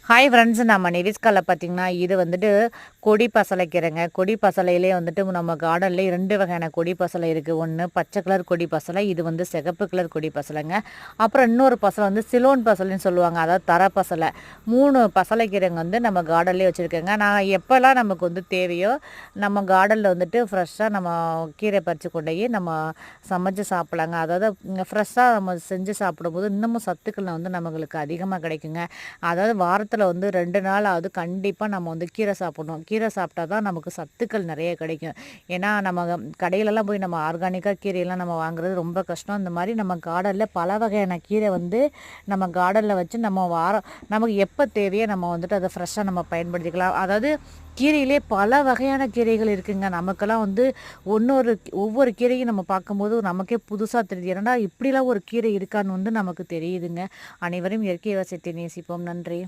Hi friends, நம்ம நெரிஸ்காலில் பார்த்தீங்கன்னா இது வந்துட்டு கொடி பசலைக்கீரைங்க. கொடி பசலையிலே வந்துட்டு நம்ம கார்டன்லேயே 2 வகையான கொடி பசலை இருக்குது. ஒன்று பச்சை கலர் கொடி பசலை, இது வந்து சிகப்பு கலர் கொடி பசலைங்க. அப்புறம் இன்னொரு பசலை வந்து சிலோன் பசலைன்னு சொல்லுவாங்க, அதாவது தர பசலை. 3 பசலைக்கீரைங்க வந்து நம்ம கார்டன்லேயே வச்சுருக்கேங்க. நான் எப்போல்லாம் நமக்கு வந்து தேவையோ நம்ம கார்டனில் வந்துட்டு ஃப்ரெஷ்ஷாக நம்ம கீரை பறித்து கொண்டு போய் நம்ம சமைச்சு சாப்பிட்லாங்க. அதாவது ஃப்ரெஷ்ஷாக நம்ம செஞ்சு சாப்பிடும்போது இன்னமும் சத்துக்கள் வந்து நம்மளுக்கு அதிகமாக கிடைக்குங்க. அதாவது வாரத்தில் வந்து 2 நாளாவது கண்டிப்பாக நம்ம வந்து கீரை சாப்பிடணும். கீரை சாப்பிட்டா தான் நமக்கு சத்துக்கள் நிறைய கிடைக்கும். ஏன்னா நம்ம கடையிலலாம் போய் நம்ம ஆர்கானிக்காக கீரையெல்லாம் நம்ம வாங்குறது ரொம்ப கஷ்டம். இந்த மாதிரி நம்ம கார்டனில் பல வகையான கீரை வந்து நம்ம கார்டனில் வச்சு நம்ம நமக்கு எப்போ தேவையோ நம்ம வந்துட்டு அதை ஃப்ரெஷ்ஷாக நம்ம பயன்படுத்திக்கலாம். அதாவது கீரையிலே பல வகையான கீரைகள் இருக்குங்க. நமக்கெல்லாம் வந்து ஒவ்வொரு கீரையும் நம்ம பார்க்கும்போது நமக்கே புதுசாக தெரியுது. ஏன்னா இப்படிலாம் ஒரு கீரை இருக்கான்னு வந்து நமக்கு தெரியுதுங்க. அனைவரும் இயற்கை விவசாயத்தை நேசிப்போம். நன்றி.